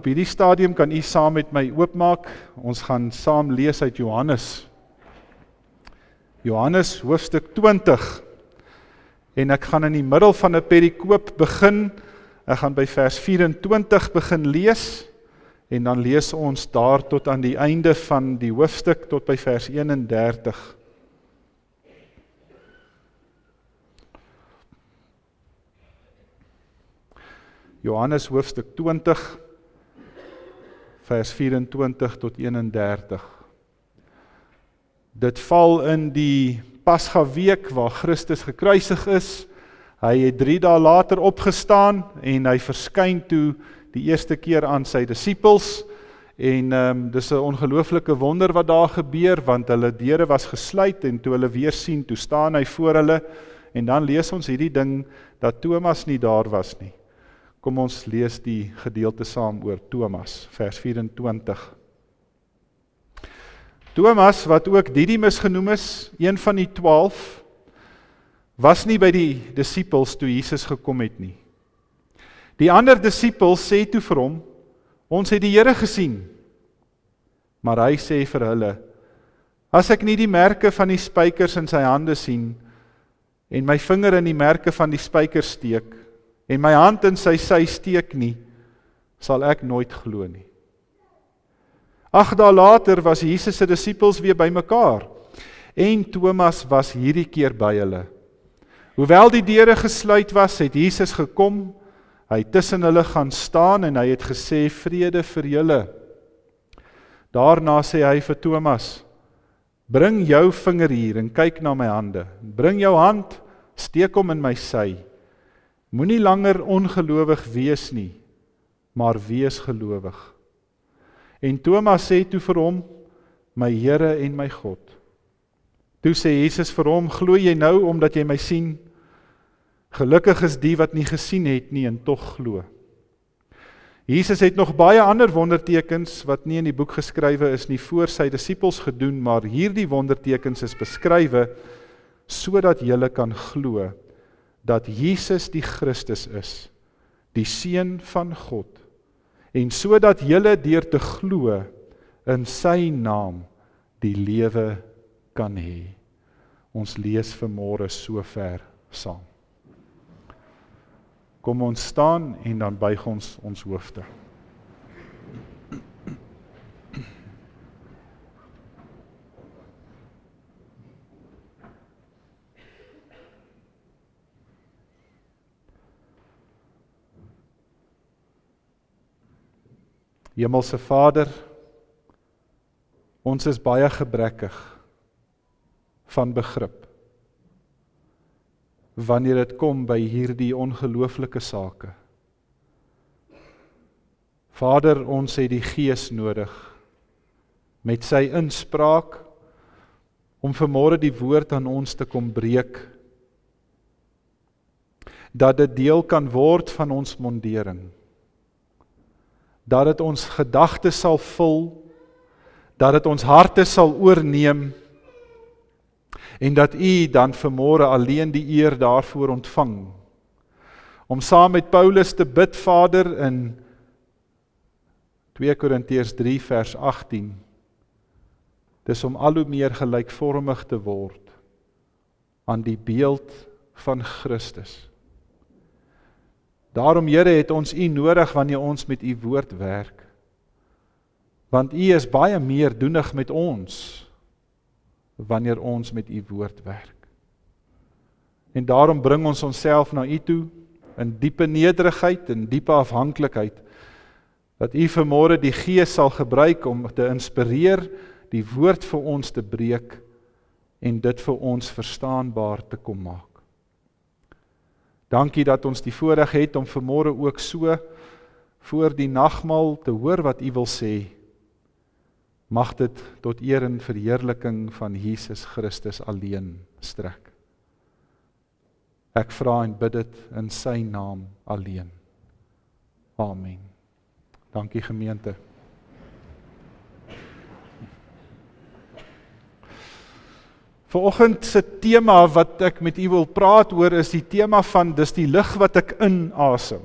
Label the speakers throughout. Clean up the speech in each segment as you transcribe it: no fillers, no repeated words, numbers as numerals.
Speaker 1: op hierdie stadium kan u saam met my oopmaak. Ons gaan saam lees uit Johannes. Johannes hoofstuk 20. En ek gaan in die middel van 'n perikoop begin. Ek gaan by vers 24 begin lees. En dan lees ons daar tot aan die einde van die hoofstuk, tot by vers 31. Johannes hoofstuk 20, vers 24 tot 31. Dit val in die Pasga week waar Christus gekruisig is. Hy het 3 dae later opgestaan en hy verskyn toe die eerste keer aan sy disippels. En dis 'n ongelooflike wonder wat daar gebeur, want hulle deure was gesluit en toe hulle weer sien, toe staan hy voor hulle. En dan lees ons hierdie ding dat Thomas nie daar was nie. Kom ons lees die gedeelte saam oor Thomas, vers 24. Thomas, wat ook Didimus genoem is, een van die 12, was nie by die disippels toe Jesus gekom het nie. Die ander disippels sê toe vir hom, ons het die Here gesien. Maar hy sê vir hulle, as ek nie die merke van die spykers in sy hande sien, en my vinger in die merke van die spykers steek, en my hand in sy sy steek nie, sal ek nooit glo nie. 8 dae later was Jesus se disippels weer bymekaar, en Thomas was hierdie keer by hulle. Hoewel die deure gesluit was, het Jesus gekom, hy het tussen hulle gaan staan en hy het gesê, vrede vir julle. Daarna sê hy vir Thomas, bring jou vinger hier en kyk na my hande. Bring jou hand, steek hom in my sy. Moenie langer ongelowig wees nie, maar wees gelowig. En Thomas sê toe vir hom, my Here en my God. Toe sê Jesus vir hom, glo jy nou omdat jy my sien? Gelukkig is die wat nie gesien het nie en tog glo. Jesus het nog baie ander wondertekens wat nie in die boek geskrywe is nie voor sy disippels gedoen, maar hierdie wondertekens is beskrywe sodat julle kan glo dat Jesus die Christus is, die Seun van God, en sodat julle deur te glo in sy naam die lewe kan hê. Ons lees vanmôre so ver saam. Kom ons staan en dan buig ons hoofde. Hemelse Vader, ons is baie gebrekkig van begrip wanneer dit kom by hierdie ongelooflike sake. Vader, ons het die Gees nodig met sy inspraak om vanmôre die woord aan ons te kom breek, dat dit deel kan word van ons mondering, dat dit ons gedagtes sal vul, dat dit ons harte sal oorneem, en dat u dan vanmôre alleen die eer daarvoor ontvang, om saam met Paulus te bid, Vader, in 2 Korintiërs 3 vers 18, dis om al hoe meer gelykvormig te word aan die beeld van Christus. Daarom, Here, het ons u nodig wanneer ons met u woord werk, want u is baie meer doenig met ons, wanneer ons met u woord werk. En daarom bring ons onsself na u toe, in diepe nederigheid en diepe afhanklikheid, dat u vanmôre die Gees sal gebruik om te inspireer, die woord vir ons te breek, en dit vir ons verstaanbaar te kom maak. Dankie dat ons die voorreg het om vanmôre ook so voor die nagmaal te hoor wat u wil sê. Mag dit tot eer en verheerliking van Jesus Christus alleen strek. Ek vra en bid dit in sy naam alleen. Amen. Dankie gemeente. Vanoggend se tema wat ek met u wil praat oor is die tema van dis die lig wat ek inasem.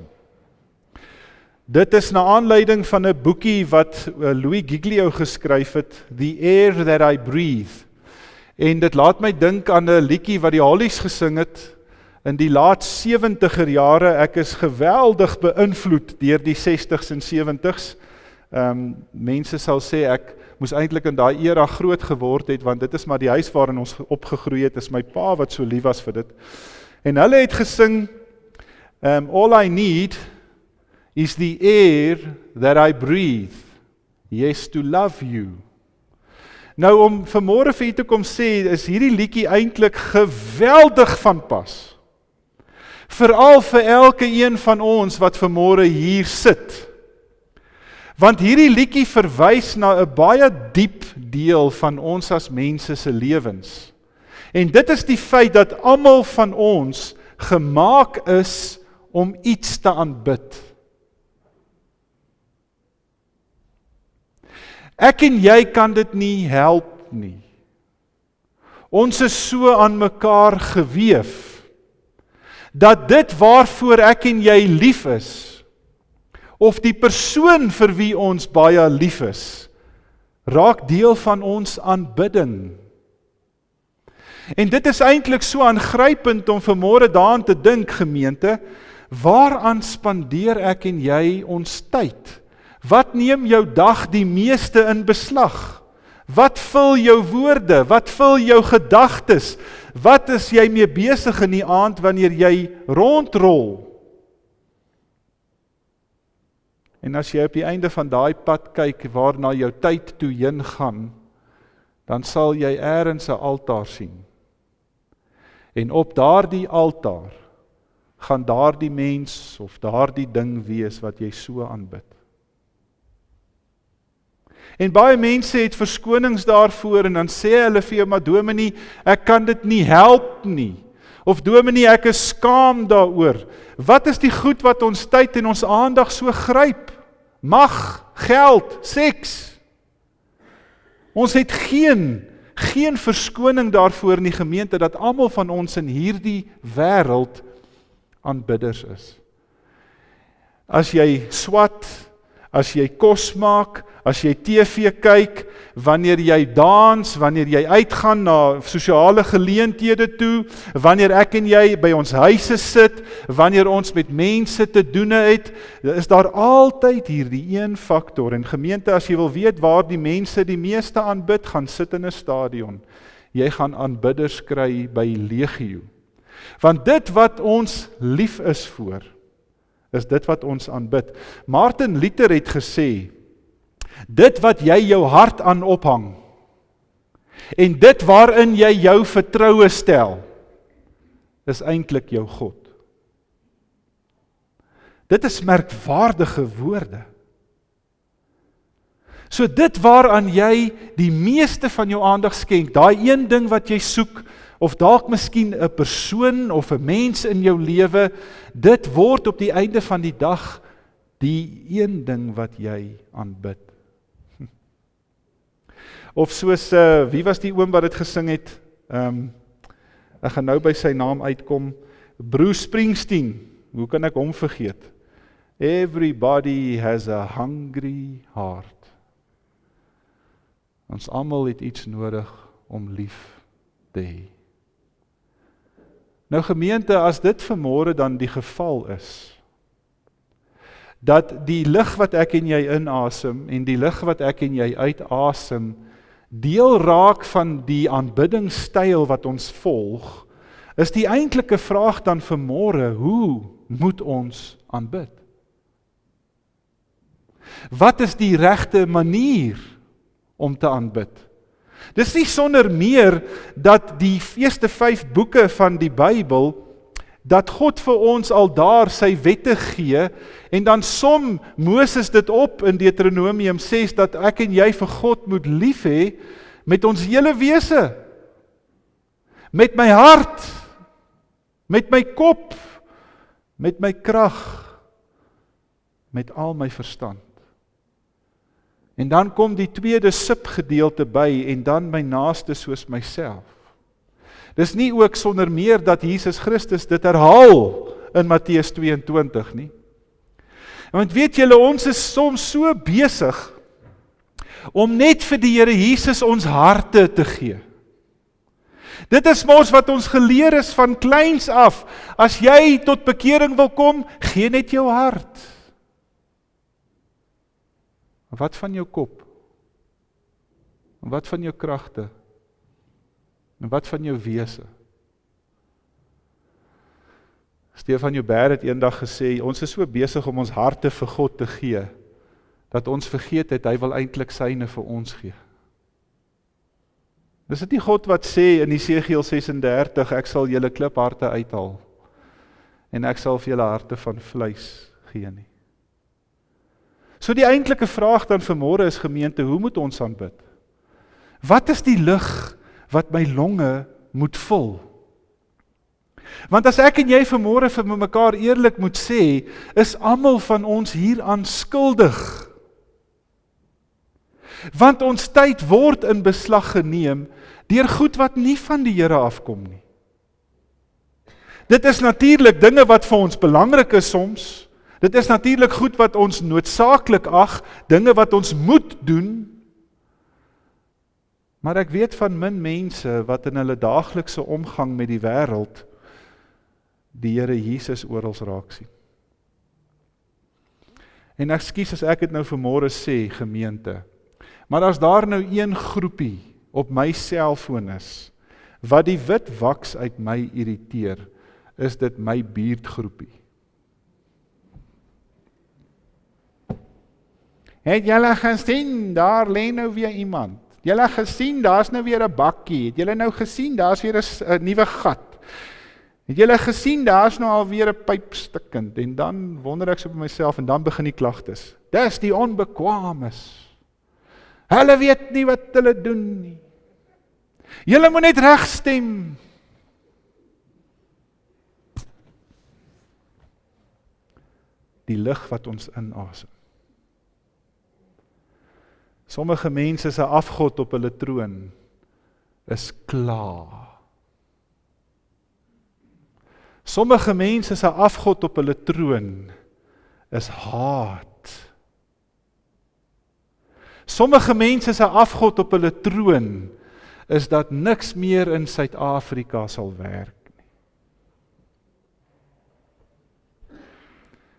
Speaker 1: Dit is na aanleiding van 'n boekie wat Louis Giglio geskryf het, The Air That I Breathe. En dit laat my dink aan 'n liedjie wat die Hollies gesing het in die laat 70er jare. Ek is geweldig beïnvloed deur die 60s en 70s. Mense sal sê ek moes eintlik in daai era groot geword het, want dit is maar die huis waarin ons opgegroei het, is my pa wat so lief was vir dit. En hulle het gesing, All I need is the air that I breathe, yes, to love you. Nou om vanmôre vir u te kom sê, is hierdie liedjie eintlik geweldig van pas. Veral vir elke een van ons wat vanmôre hier sit. Want hierdie liedjie verwys na 'n baie diep deel van ons as mense se lewens. En dit is die feit dat almal van ons gemaak is om iets te aanbid. Ek en jy kan dit nie help nie. Ons is so aan mekaar geweef, dat dit waarvoor ek en jy lief is, of die persoon vir wie ons baie lief is, raak deel van ons aanbidding. En dit is eintlik so aangrypend om vanmôre daaraan te dink, gemeente, waaraan spandeer ek en jy ons tyd? Wat neem jou dag die meeste in beslag? Wat vul jou woorde? Wat vul jou gedagtes? Wat is jy mee besig in die aand wanneer jy rondrol? En as jy op die einde van daai pad kyk waarna jou tyd toe heen gaan, dan sal jy eers 'n altaar sien. En op daardie altaar gaan daardie mens of daardie ding wees wat jy so aanbid. En baie mense het verskonings daarvoor en dan sê hulle vir jou, maar dominee, ek kan dit nie help nie. Of dominee, ek is skaam daaroor. Wat is die goed wat ons tyd en ons aandag so gryp? Mag, geld, seks. Ons het geen verskoning daarvoor in die gemeente dat almal van ons in hierdie wêreld aanbidders is. As jy swat, as jy kos maak, as jy TV kyk, wanneer jy dans, wanneer jy uitgaan na sosiale geleenthede toe, wanneer ek en jy by ons huise sit, wanneer ons met mense te doen het, is daar altyd hierdie een faktor. En gemeente, as jy wil weet waar die mense die meeste aanbid, gaan sit in 'n stadion. Jy gaan aanbidders kry by legio. Want dit wat ons lief is voor, is dit wat ons aanbid. Martin Luther het gesê, dit wat jy jou hart aan ophang, en dit waarin jy jou vertroue stel, is eintlik jou God. Dit is merkwaardige woorde. So dit waaraan jy die meeste van jou aandag skenk, daai een ding wat jy soek, of dalk miskien 'n persoon of 'n mens in jou lewe, dit word op die einde van die dag die een ding wat jy aanbid. Of soos, wie was die oom wat dit gesing het? Ek gaan nou by sy naam uitkom, Bruce Springsteen, hoe kan ek hom vergeet? Everybody has a hungry heart. Ons almal het iets nodig om lief te hê. Nou gemeente, as dit vanmôre dan die geval is, dat die lig wat ek en jy inasem en die lig wat ek en jy uitasem, deel raak van die aanbiddingstyl wat ons volg, is die eintlike vraag dan vanmôre, hoe moet ons aanbid? Wat is die regte manier om te aanbid? Dis nie sonder meer dat die eerste 5 boeke van die Bybel, dat God vir ons al daar sy wette gee, en dan som Moses dit op in Deuteronomium 6, dat ek en jy vir God moet lief hê, met ons hele wese, met my hart, met my kop, met my krag, met al my verstand. En dan kom die tweede subgedeelte by, en dan my naaste soos myself. Dis nie ook sonder meer dat Jesus Christus dit herhaal in Matteus 22 nie. Want weet julle, ons is soms so besig om net vir die Here Jesus ons harte te gee. Dit is mos wat ons geleer is van kleins af. As jy tot bekering wil kom, gee net jou hart. Wat van jou kop? En wat van jou kragte? En wat van jou wese? Stefan Joubert het eendag gesê, ons is so besig om ons harte vir God te gee, dat ons vergeet het, hy wil eintlik syne vir ons gee. Dis dit nie God wat sê in Esegiel 36, ek sal julle klipharte uithaal, en ek sal vir julle harte van vleis gee nie. So die eintlike vraag dan vanmôre is gemeente, hoe moet ons aanbid? Wat is die lig wat my longe moet vul? Want as ek en jy vanmôre vir mekaar eerlik moet sê, is almal van ons hieraan skuldig. Want ons tyd word in beslag geneem deur goed wat nie van die Here afkom nie. Dit is natuurlik dinge wat vir ons belangrik is soms. Dit is natuurlik goed wat ons noodsaaklik ag, dinge wat ons moet doen. Maar ek weet van min mense wat in hulle daaglikse omgang met die wêreld die Here Jesus oral raak sien. En ekskuus as ek dit nou vanmôre sê, gemeente, maar as daar nou een groepie op my selfoon is, wat die wit waks uit my irriteer, is dit my buurtgroepie. Het julle gesien, daar lê nou weer iemand. Julle gesien, daar's nou weer 'n bakkie. Het julle nou gesien, daar's weer 'n nuwe gat. Het julle gesien, daar's nou alweer 'n pyp stikkend, en dan wonder ek so by myself, en dan begin die klagtes. Dis die onbekwames. Hulle weet nie wat hulle doen nie. Julle moet net reg stem. Die lig wat ons inasem. Sommige mense se afgod op hulle troon is klaar. Sommige mense se afgod op hulle troon is haat. Sommige mense se afgod op hulle troon is dat niks meer in Suid-Afrika sal werk nie.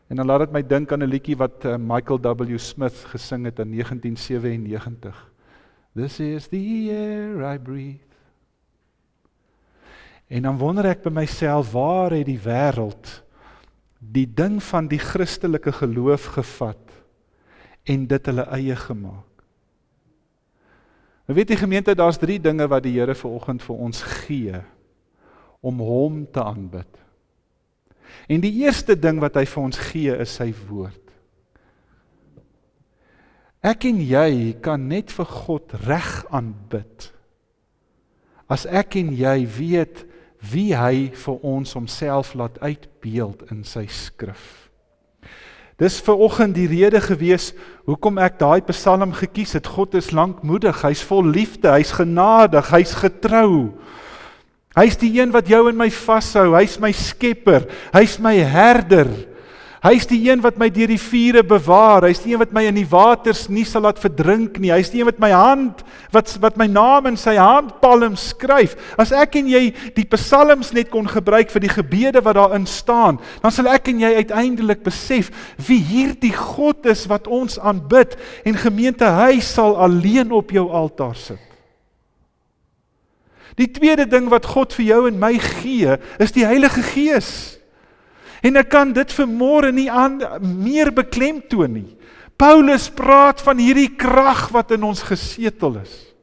Speaker 1: En dan laat dit my dink aan 'n liedjie wat Michael W. Smith gesing het in 1997. This is the air I breathe. En dan wonder ek by myself, waar het die wêreld die ding van die Christelike geloof gevat en dit hulle eie gemaak? Nou weet die gemeente, daar's 3 dinge wat die Here vanoggend vir ons gee om hom te aanbid. En die eerste ding wat hy vir ons gee is sy woord. Ek en jy kan net vir God reg aanbid as ek en jy weet wie hy vir ons homself laat uitbeeld in sy skrif. Dis vanoggend die rede gewees hoekom ek daai Psalm gekies het. God is lankmoedig, hy's vol liefde, hy's genadig, hy's getrou. Hy's die een wat jou en my vashou, hy's my skepper, hy's my herder. Hy's die een wat my deur die vure bewaar, hy's die een wat my in die waters nie sal laat verdrink nie, hy's die een wat my hand, wat my naam in sy handpalm skryf. As ek en jy die psalms net kon gebruik vir die gebede wat daarin staan, dan sal ek en jy uiteindelik besef wie hierdie God is wat ons aanbid, en gemeente, hy sal alleen op jou altaar sit. Die tweede ding wat God vir jou en my gee, is die Heilige Gees. En ek kan dit vanmôre nie meer beklemtoon nie. Paulus praat van hierdie krag wat in ons gesetel is.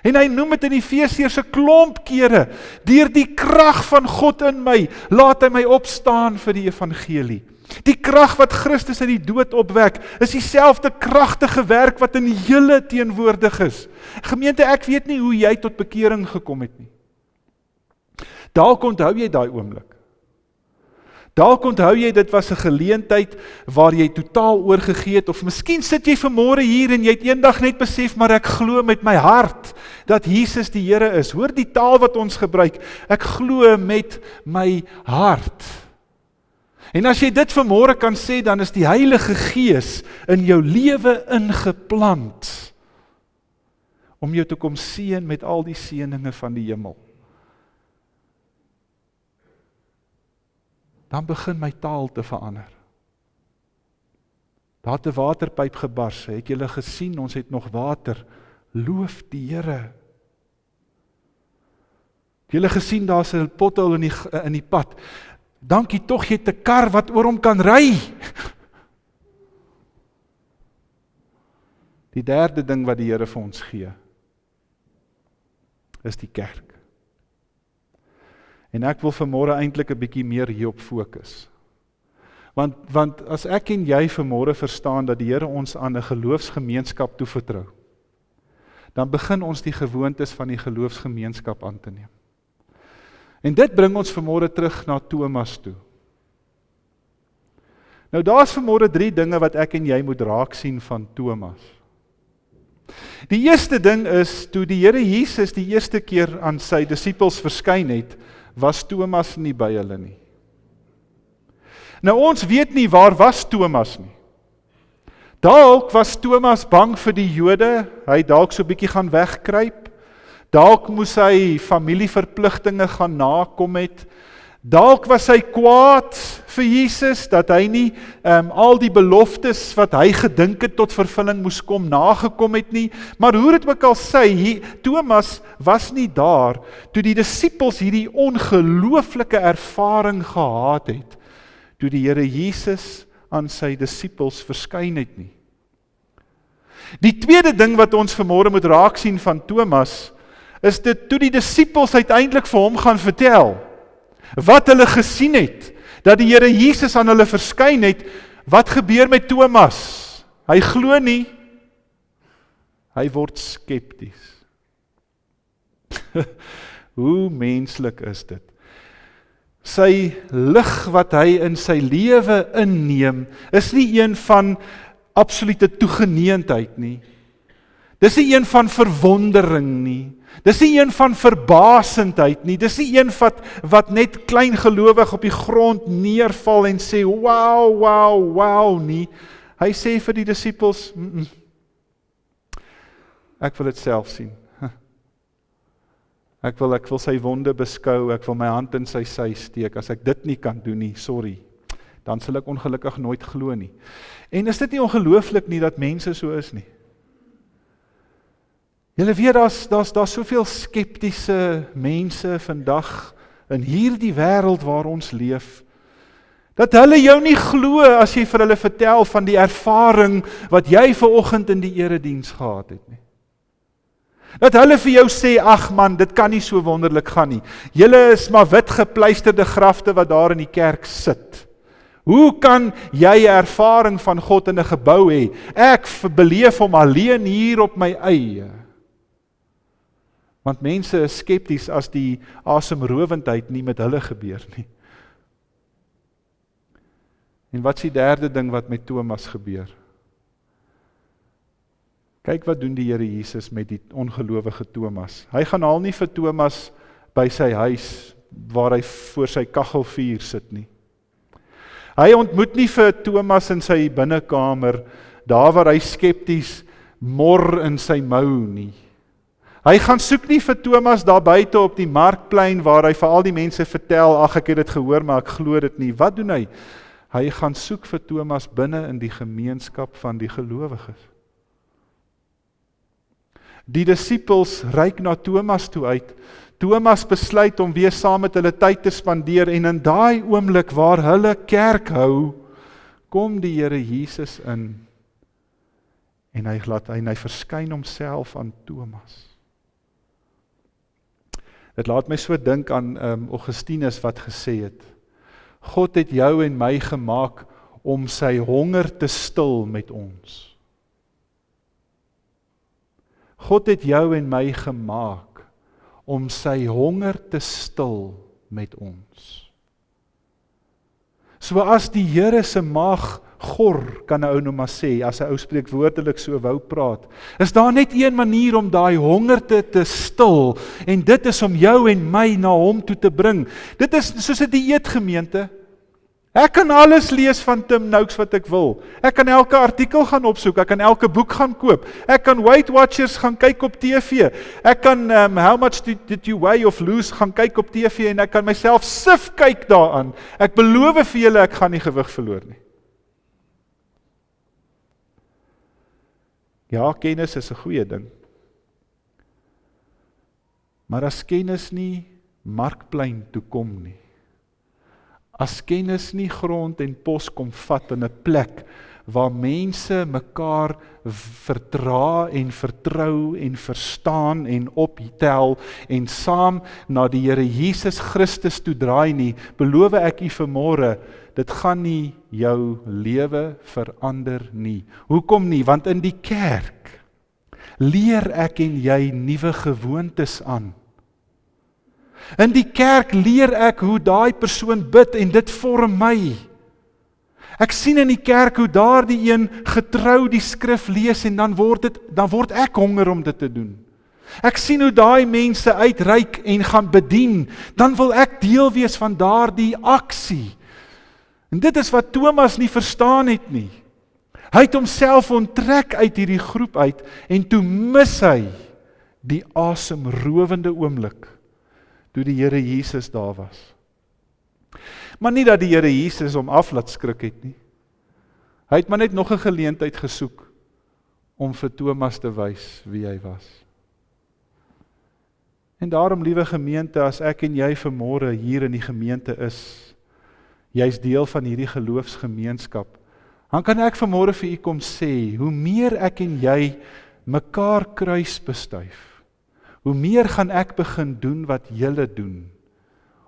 Speaker 1: En hy noem dit in Efesiërs 'n klomp kere, deur die krag van God in my, laat hy my opstaan vir die evangelie. Die krag wat Christus uit die dood opwek, is dieselfde kragtige werk wat in die hele teenwoordig is. Gemeente, ek weet nie hoe jy tot bekering gekom het nie. Dalk onthou jy daai oomblik. Dalk onthou jy, dit was 'n geleentheid waar jy totaal oorgegee het, of miskien sit jy vanmôre hier en jy het eendag net besef, maar ek glo met my hart dat Jesus die Here is. Hoor die taal wat ons gebruik, ek glo met my hart. En as jy dit vanmôre kan sê, dan is die Heilige Gees in jou lewe ingeplant, om jou te kom seën met al die seëninge van die hemel. Dan begin my taal te verander. Daar het 'n waterpyp gebars, het julle gesien, ons het nog water, loof die Here. Het julle gesien, daar's 'n pothol in die pad, dankie tog, jy het 'n kar wat oor hom kan ry. Die derde ding wat die Here vir ons gee, is die kerk. En ek wil vanmôre eintlik 'n bietjie meer hierop fokus. Want as ek en jy vanmôre verstaan dat die Here ons aan 'n geloofsgemeenskap toevertrou, dan begin ons die gewoontes van die geloofsgemeenskap aan te neem. En dit bring ons vanmôre terug na Thomas toe. Nou daar's vanmôre 3 dinge wat ek en jy moet raak sien van Thomas. Die eerste ding is, toe die Here Jesus die eerste keer aan sy disippels verskyn het, was Thomas nie by hulle nie. Nou ons weet nie waar was Thomas nie. Dalk was Thomas bang vir die Jode, hy dalk so 'n bietjie gaan wegkruip. Dalk moes hy familieverpligtinge gaan nakom het. Dalk was hy kwaad vir Jesus, dat hy nie al die beloftes wat hy gedink het tot vervulling moes kom, nagekom het nie. Maar hoe dit ook al sy, Thomas was nie daar, toe die disippels hierdie ongelooflike ervaring gehad het, toe die Here Jesus aan sy disippels verskyn het nie. Die tweede ding wat ons vanmôre moet raak sien van Thomas, is dit toe die disippels uiteindelik vir hom gaan vertel, wat hulle gesien het, dat die Here Jesus aan hulle verskyn het, wat gebeur met Thomas? Hy glo nie, hy word skepties. Hoe menslik is dit? Sy lig wat hy in sy lewe inneem, is nie een van absolute toegeneendheid nie. Dis nie een van verwondering nie. Dis nie een van verbasendheid nie. Dis nie een wat net kleingelowig op die grond neerval en sê, wow, wow, wow nie. Hy sê vir die disippels, ek wil dit self sien. Ek wil sy wonde beskou, ek wil my hand in sy sy steek. As ek dit nie kan doen nie, sorry, dan sal ek ongelukkig nooit glo nie. En is dit nie ongelooflik nie dat mense so is nie? Julle weet, daar's soveel skeptiese mense vandag in hierdie wêreld waar ons leef, dat hulle jou nie glo as jy vir hulle vertel van die ervaring wat jy vanoggend in die erediens gehad het nie. Dat hulle vir jou sê, ag man, dit kan nie so wonderlik gaan nie. Julle is maar wit gepleisterde grafte wat daar in die kerk sit. Hoe kan jy 'n ervaring van God in 'n gebou hê? Ek beleef hom alleen hier op my eie. Want mense is skepties as die asemrowendheid nie met hulle gebeur nie. En wat is die derde ding wat met Thomas gebeur? Kyk wat doen die Here Jesus met die ongelowige Thomas. Hy gaan haal nie vir Thomas by sy huis, waar hy voor sy kaggelvuur sit nie. Hy ontmoet nie vir Thomas in sy binnekamer, daar waar hy skepties mor in sy mou nie. Hy gaan soek nie vir Thomas daar buite op die markplein, waar hy vir al die mense vertel, ag ek het dit gehoor, maar ek glo dit nie. Wat doen hy? Hy gaan soek vir Thomas binne in die gemeenskap van die gelowiges. Die disippels reik na Thomas toe uit. Thomas besluit om weer saam met hulle tyd te spandeer, en in daai oomblik waar hulle kerk hou, kom die Here Jesus in, en hy verskyn homself aan Thomas. Dit laat my so dink aan Augustinus wat gesê het, God het jou en my gemaak om sy honger te stil met ons. God het jou en my gemaak om sy honger te stil met ons. So as die Here se maag gor, kan 'n ou nou maar sê, as 'n ou spreekwoordelik so wou praat, is daar net een manier om daai honger te stil, en dit is om jou en my na hom toe te bring. Dit is soos 'n dieetgemeente. Ek kan alles lees van Tim Noakes wat ek wil. Ek kan elke artikel gaan opsoek, ek kan elke boek gaan koop. Ek kan Weight Watchers gaan kyk op TV. Ek kan How Much Did You Weigh of Lose gaan kyk op TV en ek kan myself sif kyk daaraan. Ek beloof vir julle, ek gaan nie gewig verloor nie. Ja, kennis is 'n goeie ding. Maar as kennis nie Markplein toe kom nie, as kennis nie grond en pos kom vat in 'n plek waar mense mekaar verdra en vertrou en verstaan en optel en saam na die Here Jesus Christus toe draai nie, beloof ek u vanmôre, dit gaan nie jou lewe verander nie. Hoekom nie? Want in die kerk leer ek en jy nuwe gewoontes aan. In die kerk leer ek hoe daai persoon bid en dit vorm my. Ek sien in die kerk hoe daardie een getrou die skrif lees en dan word ek honger om dit te doen. Ek sien hoe daai mense uitreik en gaan bedien, dan wil ek deel wees van daardie aksie. En dit is wat Thomas nie verstaan het nie. Hy het homself onttrek uit hierdie groep uit en toe mis hy die asemrowende oomblik toe die Here Jesus daar was. Maar nie dat die Here Jesus hom af laat skrik het nie. Hy het maar net nog 'n geleentheid gesoek om vir Thomas te wys wie hy was. En daarom, liewe gemeente, as ek en jy vanmôre hier in die gemeente is, jy's deel van hierdie geloofsgemeenskap, dan kan ek vanmôre vir u kom sê, hoe meer ek en jy mekaar kruis bestuif, hoe meer gaan ek begin doen wat julle doen,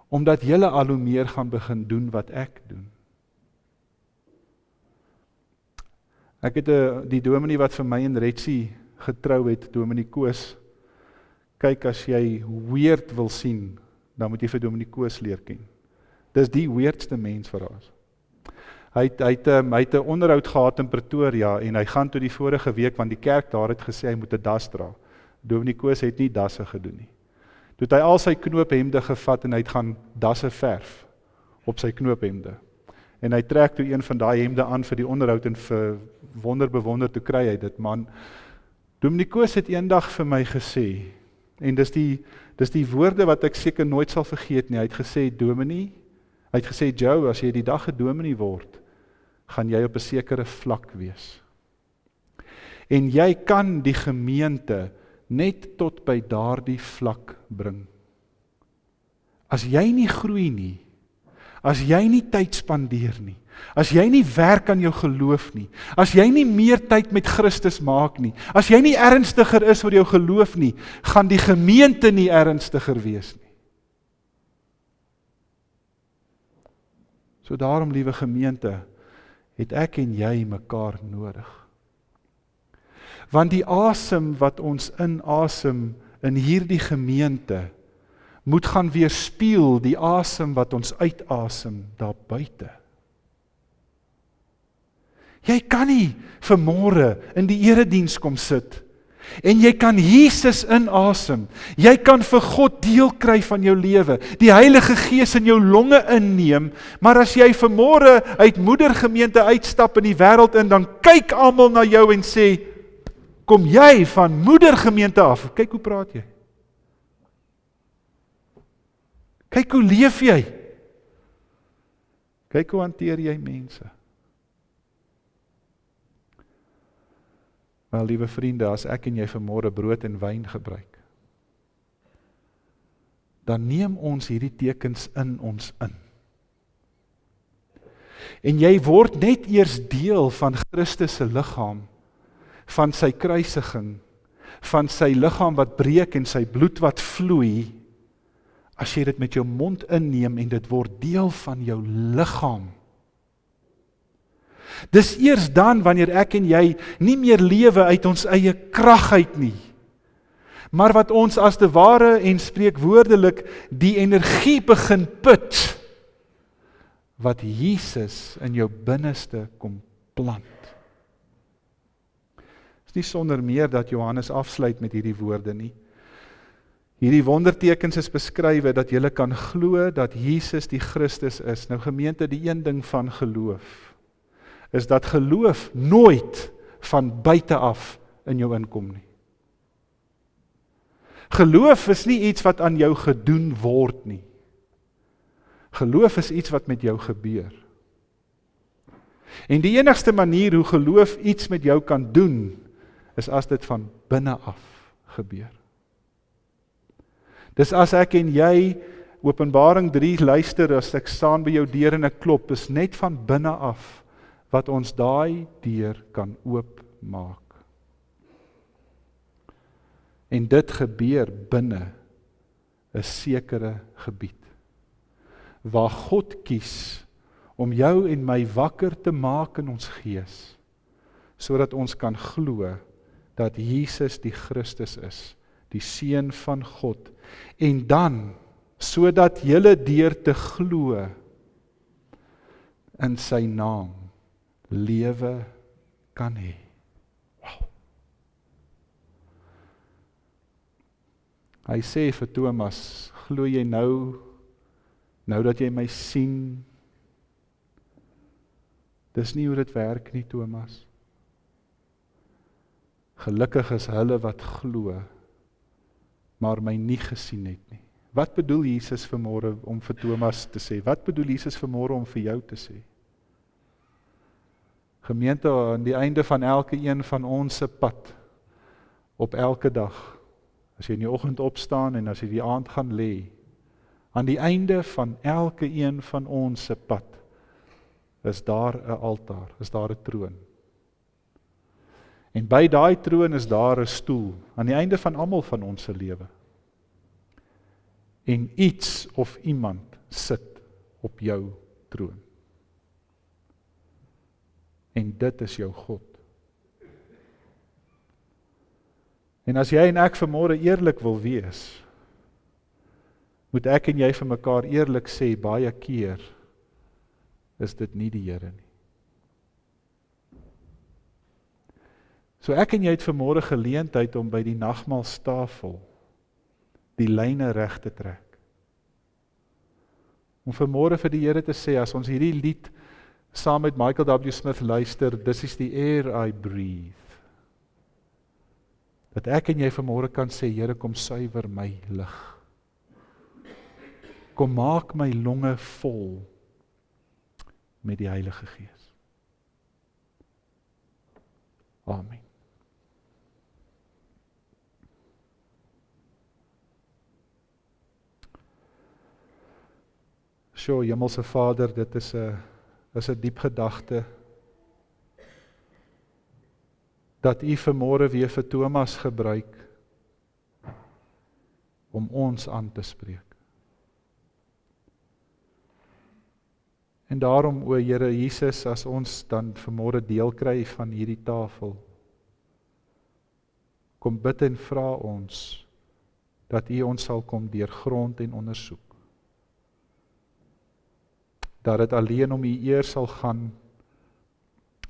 Speaker 1: omdat julle al hoe meer gaan begin doen wat ek doen. Ek het die dominee wat vir my in Retsie getrou het, dominee Koos, kyk, as jy weird wil sien, dan moet jy vir dominee Koos leer ken. Dis die weirdste mens vir ons. Hy het 'n onderhoud gehad in Pretoria en hy gaan toe die vorige week, want die kerk daar het gesê hy moet 'n das dra. Dominee Koos het nie dasse gedoen nie. Toe het hy al sy knoophemde gevat en hy het gaan dasse verf op sy knoophemde. En hy trek toe een van daai hemde aan vir die onderhoud en vir bewonder toe kry hy dit, man. Dominee Koos het eendag vir my gesê, en dis die woorde wat ek seker nooit sal vergeet nie. Hy het gesê, Dominee, hy het gesê, Joe, as jy die dag 'n dominee word, gaan jy op 'n sekere vlak wees. En jy kan die gemeente net tot by daardie vlak bring. As jy nie groei nie, as jy nie tyd spandeer nie, as jy nie werk aan jou geloof nie, as jy nie meer tyd met Christus maak nie, as jy nie ernstiger is oor jou geloof nie, gaan die gemeente nie ernstiger wees nie. So daarom, liewe gemeente, het ek en jy mekaar nodig. Want die asem wat ons inasem in hierdie gemeente, moet gaan weerspieël die asem wat ons uitasem daar buite. Jy kan nie vanmôre in die erediens kom sit en jy kan Jesus inasem. Jy kan vir God deel kry van jou lewe, die Heilige Gees in jou longe inneem, maar as jy vanmôre uit moedergemeente uitstap in die wêreld in, dan kyk almal na jou en sê, kom jy van moedergemeente af? Kyk hoe praat jy. Kyk hoe leef jy. Kyk hoe hanteer jy mense. Wel, liewe vriende, as ek en jy vanmôre brood en wyn gebruik, dan neem ons hierdie tekens in ons in. En jy word net eers deel van Christus se liggaam, van sy kruisiging, van sy liggaam wat breek en sy bloed wat vloei, as jy dit met jou mond inneem en dit word deel van jou liggaam. Dis eers dan wanneer ek en jy nie meer lewe uit ons eie krag uit nie, maar wat ons as te ware en spreekwoordelik die energie begin put, wat Jesus in jou binneste kom plant. Is nie sonder meer dat Johannes afsluit met hierdie woorde nie. Hierdie wondertekens is beskrywe dat jy kan glo dat Jesus die Christus is. Nou gemeente, die een ding van geloof, is dat geloof nooit van buite af in jou inkom nie. Geloof is nie iets wat aan jou gedoen word nie. Geloof is iets wat met jou gebeur. En die enigste manier hoe geloof iets met jou kan doen, is as dit van binne af gebeur. Dis as ek en jy Openbaring 3 luister, as ek staan by jou deur en ek klop, is net van binne af wat ons daai deur kan oopmaak. En dit gebeur binne 'n sekere gebied, waar God kies om jou en my wakker te maak in ons gees, sodat ons kan glo dat Jesus die Christus is, die Seun van God, en dan, sodat julle deur te glo in sy naam, lewe kan hê. Wow. Hy sê vir Thomas, glo jy nou dat jy my sien? Dis nie hoe dit werk nie, Thomas. Gelukkig is hulle wat glo, maar my nie gesien het nie. Wat bedoel Jesus vanmôre om vir Thomas te sê? Wat bedoel Jesus vanmôre om vir jou te sê? Gemeente, aan die einde van elke een van ons se pad, op elke dag, as jy in die oggend opstaan en as jy die aand gaan lê, aan die einde van elke een van ons se pad, is daar 'n altaar, is daar 'n troon. En by daai troon is daar 'n stoel, aan die einde van almal van ons se lewe. En iets of iemand sit op jou troon. En dit is jou God. En as jy en ek vanmôre eerlik wil wees, moet ek en jy vir mekaar eerlik sê, baie keer is dit nie die Here nie. So ek en jy het vanmôre geleentheid om by die nagmaalstafel die lyne reg te trek. Om vanmôre vir die Here te sê, as ons hierdie lied saam met Michael W. Smith luister, This is the air I breathe. Dat ek en jy vanmôre kan sê, Here, kom suiwer my lig. Kom maak my longe vol met die Heilige Gees. Amen. Sjoe, Hemelse Vader, dit is 'n diep gedagte, dat U vanmôre weer vir Thomas gebruik, om ons aan te spreek. En daarom, o Here Jesus, as ons dan vanmôre deel kry van hierdie tafel, kom bid en vra ons, dat U ons sal kom deurgrond en ondersoek. Dat dit alleen om U eer sal gaan,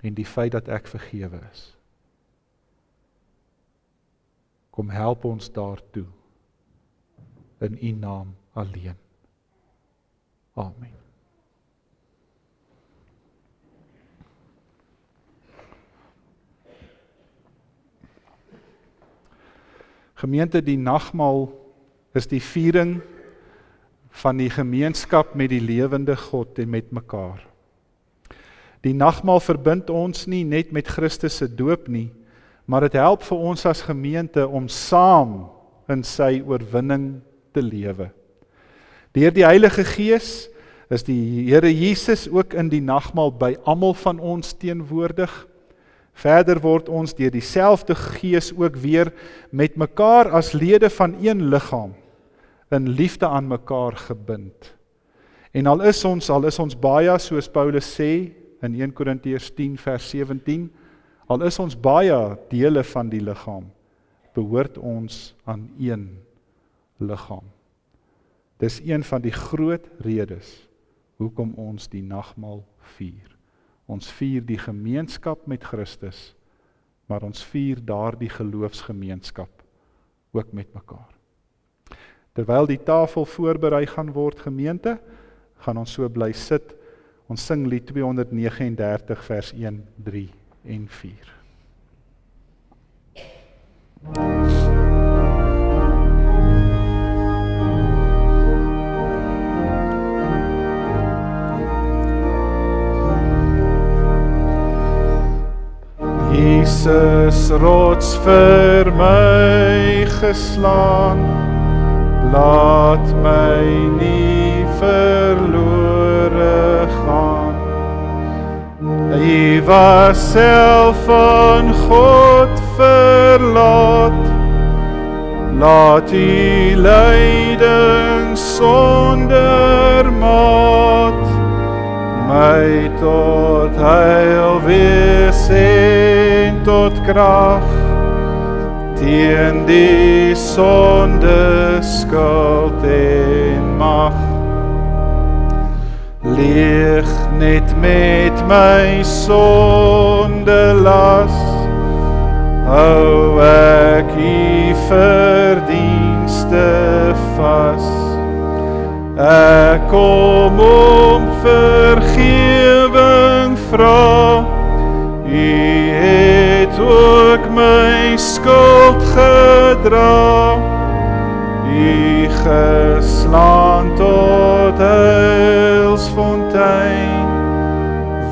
Speaker 1: en die feit dat ek vergewe is. Kom help ons daartoe, in U naam alleen. Amen. Gemeente, die nagmaal is die viering van die gemeenskap met die lewende God en met mekaar. Die nagmaal verbind ons nie net met Christus se doop nie, maar dit help vir ons as gemeente om saam in sy oorwinning te lewe. Deur die Heilige Gees is die Here Jesus ook in die nagmaal by almal van ons teenwoordig. Verder word ons deur dieselfde Gees ook weer met mekaar as lede van een liggaam in liefde aan mekaar gebind. En al is ons baie, soos Paulus sê in 1 Korintiërs 10 vers 17, al is ons baie dele van die liggaam, behoort ons aan een liggaam. Dis een van die groot redes hoekom ons die nagmaal vier. Ons vier die gemeenskap met Christus, maar ons vier daardie geloofsgemeenskap ook met mekaar. Terwyl die tafel voorberei gaan word, gemeente, gaan ons so bly sit. Ons sing lied 239 vers 1, 3 en 4. Jesus, rots vir my geslaan, laat my nie verlore gaan. Hy was self van God verlaat, laat die lyding sonder maat, my tot heil wees en tot krag, teen die sonde skuld en mag. Leeg net met my sonde las, hou ek u verdienste vas. Ek kom om vergewing vra, u het ook my skuld gedra, u geslaan tot heilsfontein,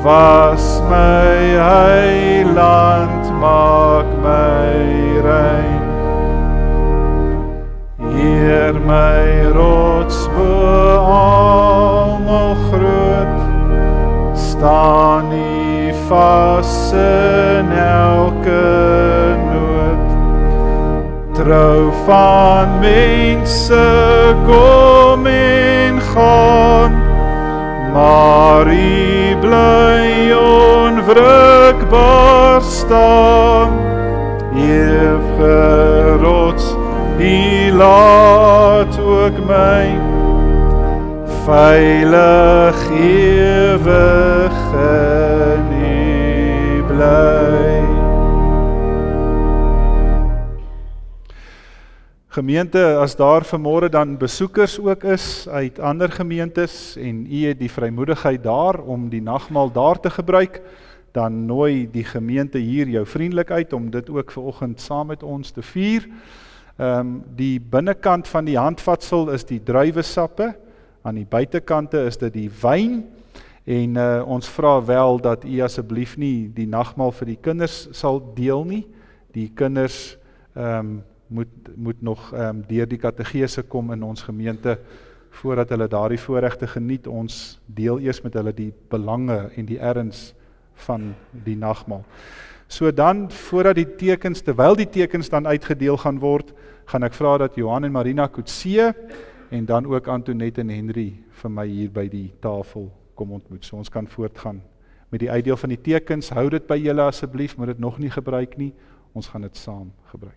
Speaker 1: was my heiland, maak my rein. Heer, my rots bo almal groot, staan u vas in elke nood. Trou van mense kom en gaan, maar u bly onwrikbaar staan. Ewige rots, u laat ook my veilig ewig in u bly. Gemeente, as daar vanmôre dan besoekers ook is uit ander gemeentes en u het die vrymoedigheid daar om die nagmaal daar te gebruik, dan nooi die gemeente hier jou vriendelik uit om dit ook vanoggend saam met ons te vier. Die binnekant van die handvatsel is die druiwesappe, aan die buitekante is dit die wyn, en ons vra wel dat u asseblief nie die nagmaal vir die kinders sal deel nie. Die kinders moet nog deur die kategese kom in ons gemeente, voordat hulle daardie voorregte geniet. Ons deel eers met hulle die belange en die erns van die nagmaal. So dan, terwyl die tekens dan uitgedeel gaan word, gaan ek vra dat Johan en Marina Kutse, en dan ook Antoinette en Henry vir my hier by die tafel kom ontmoet. So ons kan voortgaan met die uitdeel van die tekens. Hou dit by julle asseblief, moet dit nog nie gebruik nie. Ons gaan dit saam gebruik.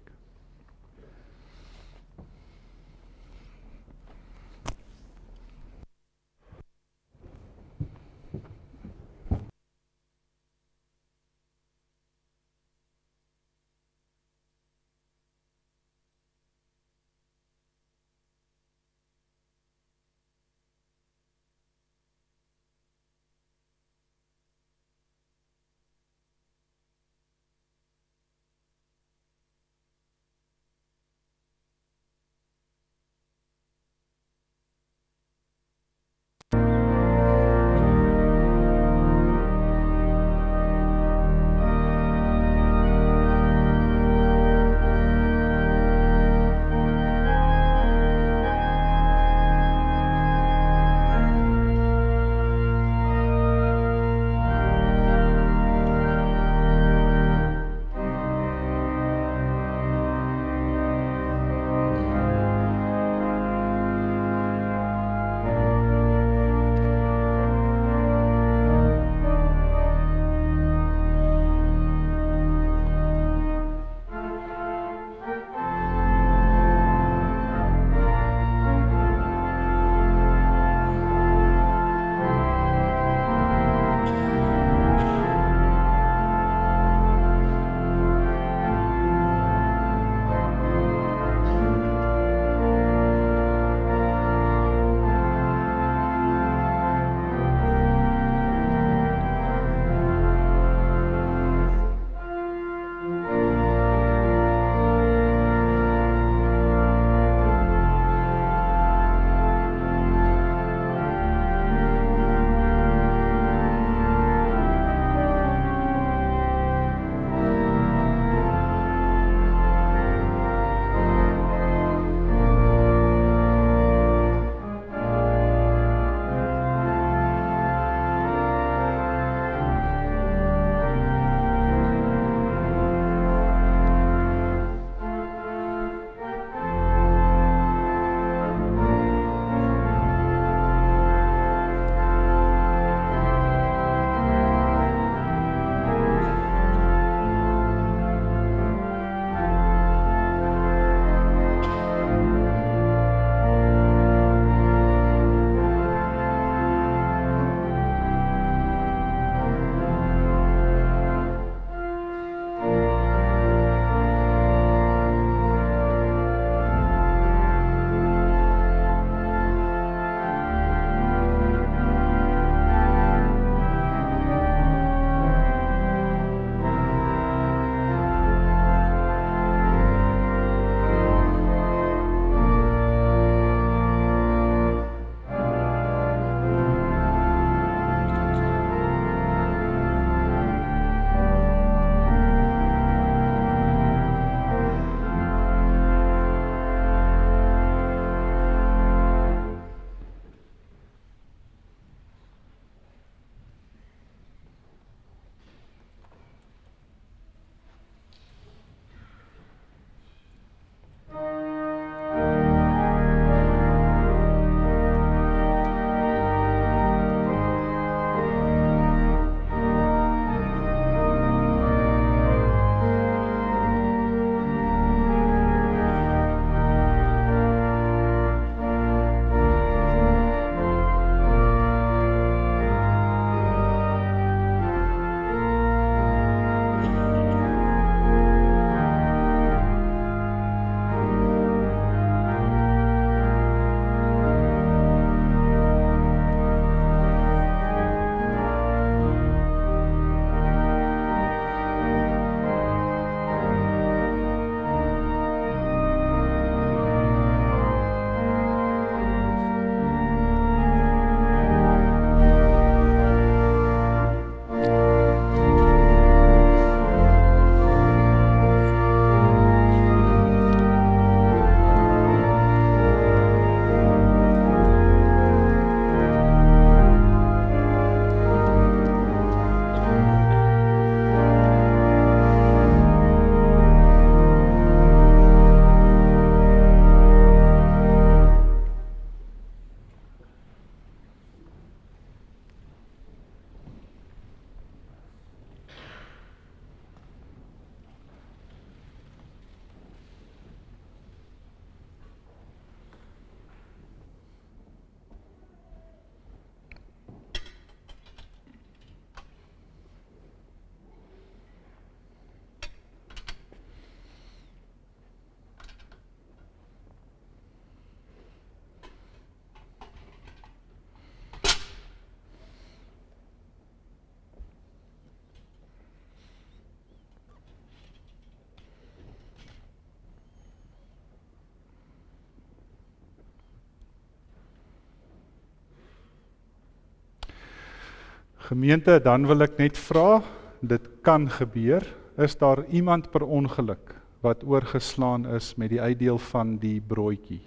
Speaker 1: Gemeente, dan wil ek net vra, dit kan gebeur, is daar iemand per ongeluk wat oorgeslaan is met die uitdeel van die broodjie?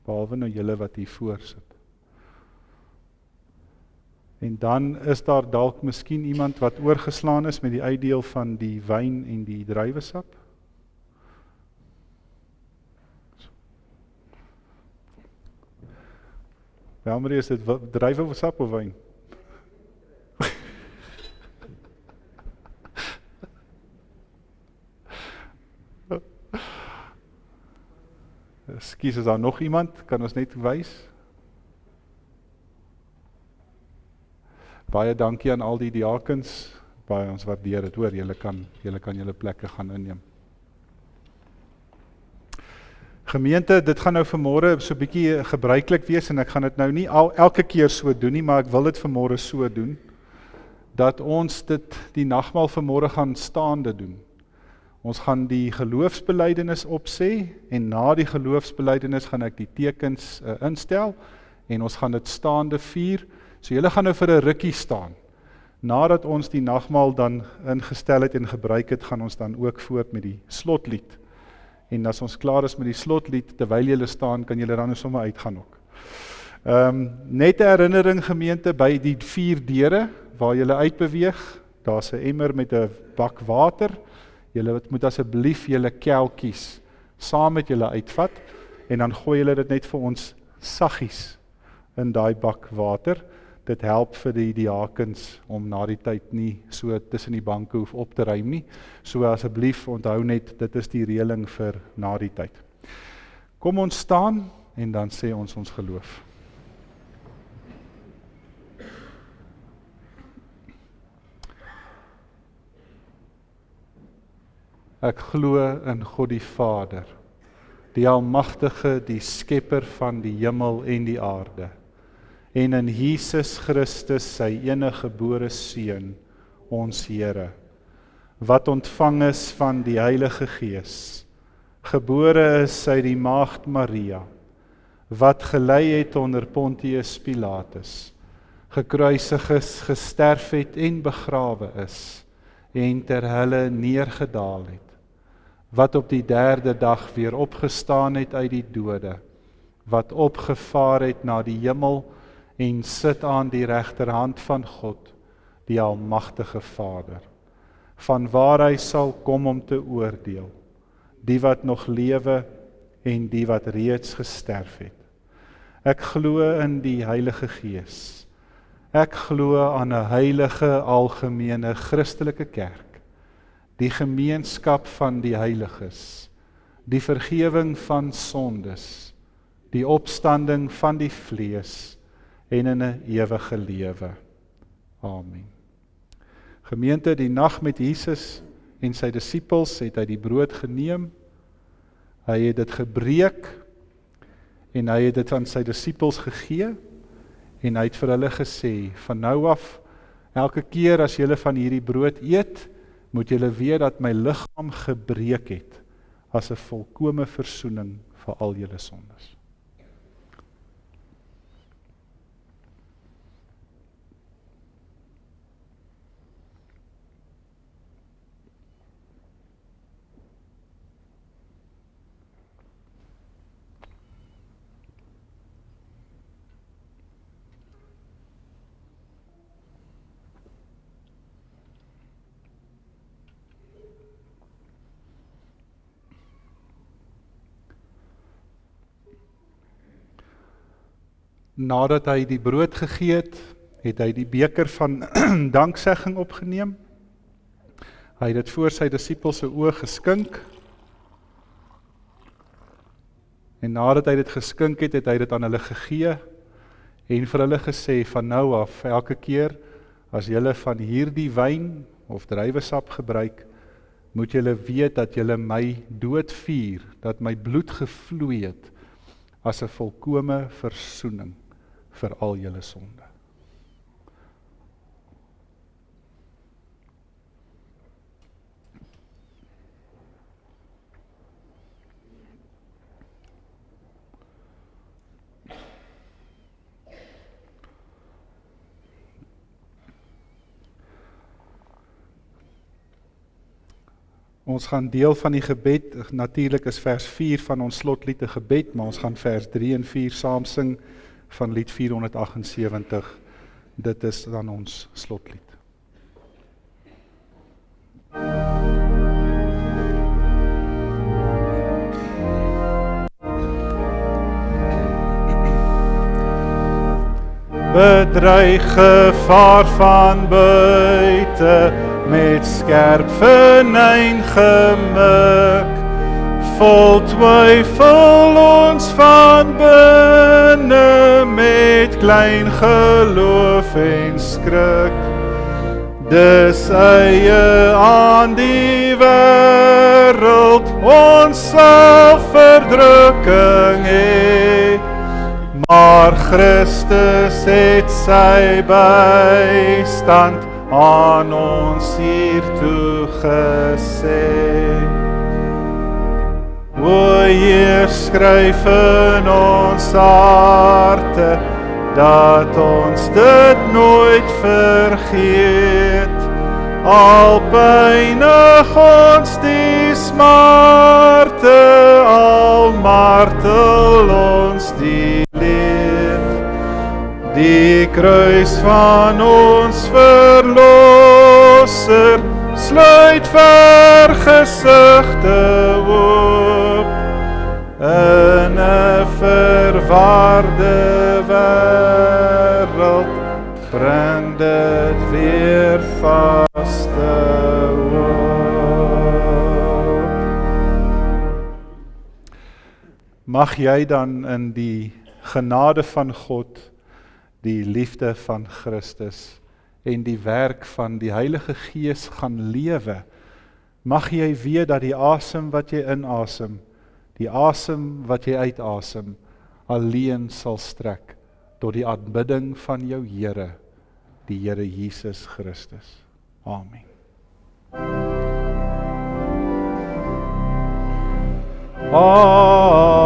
Speaker 1: Behalwe nou julle wat hier voor sit. En dan is daar dalk miskien iemand wat oorgeslaan is met die uitdeel van die wyn en die druiwesap? Welmarie, is dit druiwesap of wyn? Ekskuus, is daar nog iemand? Kan ons net wys? Baie dankie aan al die diakens. Baie ons waardeer dit, hoor, julle kan julle plekke gaan inneem. Gemeente, dit gaan nou vanmôre so 'n bietjie gebruiklik wees en ek gaan dit nou nie elke keer so doen nie, maar ek wil dit vanmôre so doen dat ons dit die nagmaal vanmôre gaan staande doen. Ons gaan die geloofsbelijdenis opsê en na die geloofsbelijdenis gaan ek die tekens instel en ons gaan dit staande vier. So julle gaan nou vir 'n rukkie staan. Nadat ons die nagmaal dan ingestel het en gebruik het, gaan ons dan ook voort met die slotlied. En as ons klaar is met die slotlied, terwyl julle staan, kan julle dan nou sommer uitgaan ook. Net 'n herinnering, gemeente, by die 4 deure waar julle uitbeweeg, daar's 'n emmer met 'n bak water. Julle moet asseblief julle kelkies saam met julle uitvat en dan gooi julle dit net vir ons saggies in daai bak water. Dit help vir die diakens om na die tyd nie so tussen die banke hoef op te ruim nie. So asseblief onthou net, dit is die reëling vir na die tyd. Kom ons staan en dan sê ons geloof. Ek glo in God die Vader, die Almagtige, die Skepper van die hemel en die aarde, en in Jesus Christus, sy eniggebore Seun, ons Here, wat ontvang is van die Heilige Gees, gebore is uit die Maagd Maria, wat gelei het onder Pontius Pilatus, gekruisig is, gesterf het en begrawe is, en ter helle neergedaal het, wat op die 3de dag weer opgestaan het uit die dode, wat opgevaar het na die hemel en sit aan die regterhand van God, die Almagtige Vader, vanwaar hy sal kom om te oordeel, die wat nog lewe en die wat reeds gesterf het. Ek glo in die Heilige Gees. Ek glo aan 'n heilige algemene Christelike kerk, die gemeenskap van die heiliges, die vergewing van sondes, die opstanding van die vlees en in 'n ewige lewe. Amen. Gemeente, die nag met Jesus en sy disippels het hy die brood geneem, hy het dit gebreek en hy het dit aan sy disippels gegee en hy het vir hulle gesê, van nou af, elke keer as julle van hierdie brood eet, moet julle weet dat my liggaam gebreek het as 'n volkome versoening vir al julle sondes. Nadat hy die brood gegee het hy die beker van danksegging opgeneem. Hy het dit voor sy disippels se oë geskink. En nadat hy dit geskink het, het hy dit aan hulle gegee en vir hulle gesê, van nou af, elke keer as julle van hierdie wyn of druiwesap gebruik, moet julle weet dat julle my dood vier, dat my bloed gevloei het as 'n volkome versoening vir al julle sonde. Ons gaan deel van die gebed, natuurlik is vers 4 van ons slotlied 'n gebed, maar ons gaan vers 3 en 4 saam sing van lied 478. Dit is dan ons slotlied. Bedreig gevaar van buite, met skerp venyn gemik, vol twyfel ons van binne, met klein geloof en skrik. Dis eie aan die wêreld, ons sal verdrukking hê, maar Christus het sy bystand aan ons hiertoe gesê. O Heer, skryf in ons harte, dat ons dit nooit vergeet, al pynig ons die smarte, al martel ons die leed. Die kruis van ons verlosser sluit vergesigte hoop in 'n verwarde wêreld, bring dit weer vaste hoop. Mag jy dan in die genade van God, die liefde van Christus en die werk van die Heilige Gees gaan lewe. Mag jy weet dat die asem wat jy inasem, die asem wat jy uitasem, alleen sal strek tot die aanbidding van jou Here, die Here Jesus Christus. Amen. Amen.